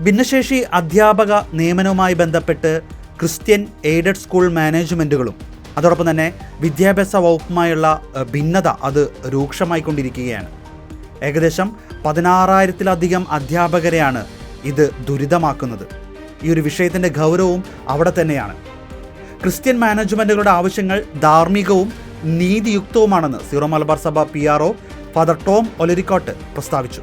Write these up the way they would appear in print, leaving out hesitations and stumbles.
ഭിന്നശേഷി അധ്യാപക നിയമനവുമായി ബന്ധപ്പെട്ട് ക്രിസ്ത്യൻ എയ്ഡഡ് സ്കൂൾ മാനേജ്മെൻറ്റുകളും അതോടൊപ്പം തന്നെ വിദ്യാഭ്യാസ വകുപ്പുമായുള്ള ഭിന്നത അത് രൂക്ഷമായിക്കൊണ്ടിരിക്കുകയാണ്. ഏകദേശം 16,000-ലധികം അധ്യാപകരെയാണ് ഇത് ദുരിതമാക്കുന്നത്. ഈ ഒരു വിഷയത്തിൻ്റെ ഗൗരവവും അവിടെ തന്നെയാണ്. ക്രിസ്ത്യൻ മാനേജ്മെൻറ്റുകളുടെ ആവശ്യങ്ങൾ ധാർമ്മികവും നീതിയുക്തവുമാണെന്ന് സീറോ മലബാർ സഭ PRO ഫാദർ ടോം ഒലരിക്കോട്ട് പ്രസ്താവിച്ചു.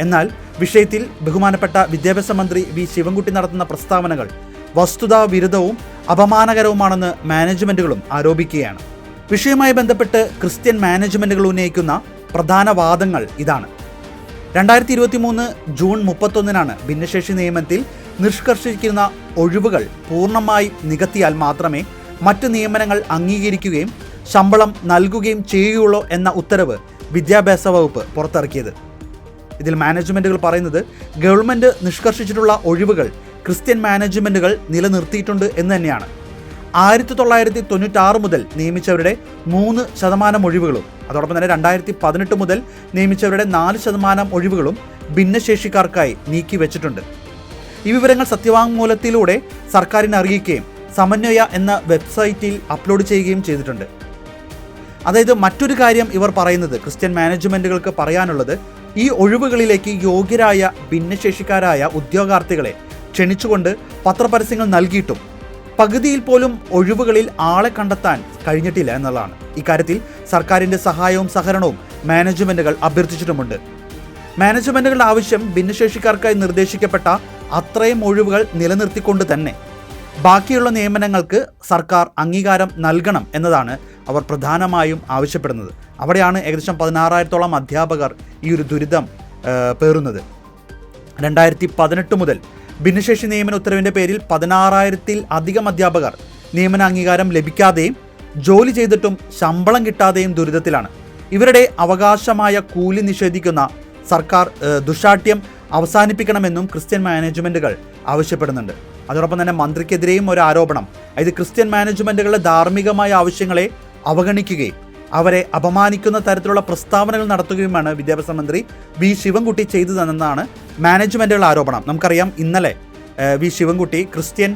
എന്നാൽ വിഷയത്തിൽ ബഹുമാനപ്പെട്ട വിദ്യാഭ്യാസ മന്ത്രി വി ശിവൻകുട്ടി നടത്തുന്ന പ്രസ്താവനകൾ വസ്തുതാ വിരുദ്ധവും അപമാനകരവുമാണെന്ന് മാനേജ്മെൻറ്റുകളും ആരോപിക്കുകയാണ്. വിഷയവുമായി ബന്ധപ്പെട്ട് ക്രിസ്ത്യൻ മാനേജ്മെൻറ്റുകൾ ഉന്നയിക്കുന്ന പ്രധാന വാദങ്ങൾ ഇതാണ്. 2023 ജൂൺ 31 ഭിന്നശേഷി നിയമത്തിൽ നിഷ്കർഷിക്കുന്ന ഒഴിവുകൾ പൂർണ്ണമായി നികത്തിയാൽ മാത്രമേ മറ്റ് നിയമനങ്ങൾ അംഗീകരിക്കുകയും ശമ്പളം നൽകുകയും ചെയ്യുകയുള്ളൂ എന്ന ഉത്തരവ് വിദ്യാഭ്യാസ വകുപ്പ് പുറത്തിറക്കിയത്. ഇതിൽ മാനേജ്മെൻറ്റുകൾ പറയുന്നത് ഗവൺമെൻറ് നിഷ്കർഷിച്ചിട്ടുള്ള ഒഴിവുകൾ ക്രിസ്ത്യൻ മാനേജ്മെൻറ്റുകൾ നിലനിർത്തിയിട്ടുണ്ട് എന്ന് തന്നെയാണ്. 1996 മുതൽ നിയമിച്ചവരുടെ 3% ഒഴിവുകളും അതോടൊപ്പം തന്നെ 2018 മുതൽ നിയമിച്ചവരുടെ 4% ഒഴിവുകളും ഭിന്നശേഷിക്കാർക്കായി നീക്കിവെച്ചിട്ടുണ്ട്. ഈ വിവരങ്ങൾ സത്യവാങ്മൂലത്തിലൂടെ സർക്കാരിനെ അറിയിക്കുകയും സമന്വയ എന്ന വെബ്സൈറ്റിൽ അപ്ലോഡ് ചെയ്യുകയും ചെയ്തിട്ടുണ്ട്. അതായത് മറ്റൊരു കാര്യം ഇവർ പറയുന്നത്, ക്രിസ്ത്യൻ മാനേജ്മെൻറ്റുകൾക്ക് പറയാനുള്ളത്, ഈ ഒഴിവുകളിലേക്ക് യോഗ്യരായ ഭിന്നശേഷിക്കാരായ ഉദ്യോഗാർത്ഥികളെ ക്ഷണിച്ചുകൊണ്ട് പത്രപരസ്യങ്ങൾ നൽകിയിട്ടും പകുതിയിൽ പോലും ഒഴിവുകളിൽ ആളെ കണ്ടെത്താൻ കഴിഞ്ഞിട്ടില്ല എന്നുള്ളതാണ്. ഇക്കാര്യത്തിൽ സർക്കാരിൻ്റെ സഹായവും സഹകരണവും മാനേജ്മെൻറ്റുകൾ അഭ്യർത്ഥിച്ചിട്ടുമുണ്ട്. മാനേജ്മെൻറ്റുകളുടെ ആവശ്യം ഭിന്നശേഷിക്കാർക്കായി നിർദ്ദേശിക്കപ്പെട്ട അത്രയും ഒഴിവുകൾ നിലനിർത്തിക്കൊണ്ട് തന്നെ ബാക്കിയുള്ള നിയമനങ്ങൾക്ക് സർക്കാർ അംഗീകാരം നൽകണം എന്നതാണ് അവർ പ്രധാനമായും ആവശ്യപ്പെടുന്നത്. അവിടെയാണ് ഏകദേശം 16,000-ഓളം അധ്യാപകർ ഈ ഒരു ദുരിതം പേറുന്നത്. 2018 മുതൽ ഭിന്നശേഷി നിയമന ഉത്തരവിൻ്റെ പേരിൽ 16,000-ൽ-അധികം അധ്യാപകർ നിയമന അംഗീകാരം ലഭിക്കാതെയും ജോലി ചെയ്തിട്ടും ശമ്പളം കിട്ടാതെയും ദുരിതത്തിലാണ്. ഇവരുടെ അവകാശമായ കൂലി നിഷേധിക്കുന്ന സർക്കാർ ദുശാഠ്യം അവസാനിപ്പിക്കണമെന്നും ക്രിസ്ത്യൻ മാനേജ്മെൻറ്റുകൾ ആവശ്യപ്പെടുന്നുണ്ട്. അതോടൊപ്പം തന്നെ മന്ത്രിക്കെതിരെയും ഒരു ആരോപണം, ഇത് ക്രിസ്ത്യൻ മാനേജ്മെൻറ്റുകളുടെ ധാർമ്മികമായ ആവശ്യങ്ങളെ അവഗണിക്കുകയും അവരെ അപമാനിക്കുന്ന തരത്തിലുള്ള പ്രസ്താവനകൾ നടത്തുകയുമാണ് വിദ്യാഭ്യാസ മന്ത്രി വി ശിവൻകുട്ടി ചെയ്തതെന്നാണ് മാനേജ്മെൻറ്റുകളുടെ ആരോപണം. നമുക്കറിയാം, ഇന്നലെ വി ശിവൻകുട്ടി ക്രിസ്ത്യൻ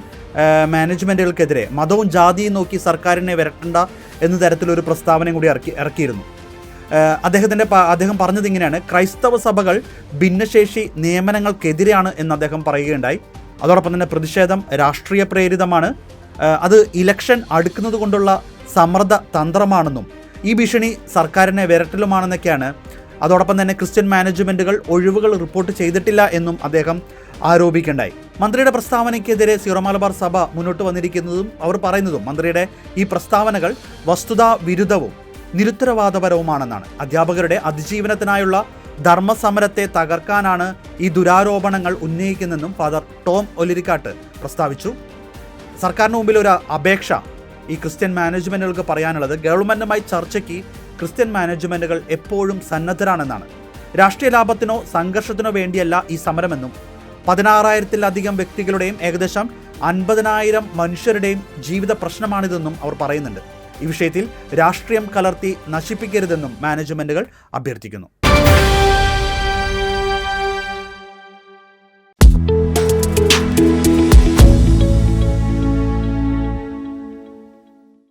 മാനേജ്മെൻറ്റുകൾക്കെതിരെ മതവും ജാതിയും നോക്കി സർക്കാരിനെ വരട്ടണ്ട എന്ന തരത്തിലൊരു പ്രസ്താവനയും കൂടി ഇറക്കിയിരുന്നു. അദ്ദേഹം പറഞ്ഞത് ഇങ്ങനെയാണ്: ക്രൈസ്തവ സഭകൾ ഭിന്നശേഷി നിയമനങ്ങൾക്കെതിരെയാണ് എന്ന് അദ്ദേഹം പറയുകയുണ്ടായി. അതോടൊപ്പം തന്നെ പ്രതിഷേധം രാഷ്ട്രീയ പ്രേരിതമാണ്, അത് ഇലക്ഷൻ അടുക്കുന്നത് കൊണ്ടുള്ള സമ്മർദ്ദ തന്ത്രമാണെന്നും ഈ ഭീഷണി സർക്കാരിനെ വിരട്ടലുമാണെന്നൊക്കെയാണ്. അതോടൊപ്പം തന്നെ ക്രിസ്ത്യൻ മാനേജ്മെൻറ്റുകൾ ഒഴിവുകൾ റിപ്പോർട്ട് ചെയ്തിട്ടില്ല എന്നും അദ്ദേഹം ആരോപിക്കുകയുണ്ടായി. മന്ത്രിയുടെ പ്രസ്താവനയ്ക്കെതിരെ സീറോ മലബാർ സഭ മുന്നോട്ട് വന്നിരിക്കുന്നതും അവർ പറയുന്നതും മന്ത്രിയുടെ ഈ പ്രസ്താവനകൾ വസ്തുതാ വിരുദ്ധവും നിരുത്തരവാദപരവുമാണെന്നാണ്. അധ്യാപകരുടെ അതിജീവനത്തിനായുള്ള ധർമ്മസമരത്തെ തകർക്കാനാണ് ഈ ദുരാരോപണങ്ങൾ ഉന്നയിക്കുന്നതെന്നും ഫാദർ ടോം ഒലിരിക്കാട്ട് പ്രസ്താവിച്ചു. സർക്കാരിന് മുമ്പിൽ ഒരു അപേക്ഷ ഈ ക്രിസ്ത്യൻ മാനേജ്മെൻറ്റുകൾക്ക് പറയാനുള്ളത്, ഗവൺമെൻറ്റുമായി ചർച്ചയ്ക്ക് ക്രിസ്ത്യൻ മാനേജ്മെൻറ്റുകൾ എപ്പോഴും സന്നദ്ധരാണെന്നാണ്. രാഷ്ട്രീയ ലാഭത്തിനോ സംഘർഷത്തിനോ വേണ്ടിയല്ല ഈ സമരമെന്നും 16,000-ലധികം വ്യക്തികളുടെയും ഏകദേശം 50,000 മനുഷ്യരുടെയും ജീവിത പ്രശ്നമാണിതെന്നും അവർ പറയുന്നുണ്ട്. ഈ വിഷയത്തിൽ രാഷ്ട്രീയം കലർത്തി നശിപ്പിക്കരുതെന്നും മാനേജ്മെൻറ്റുകൾ അഭ്യർത്ഥിക്കുന്നു.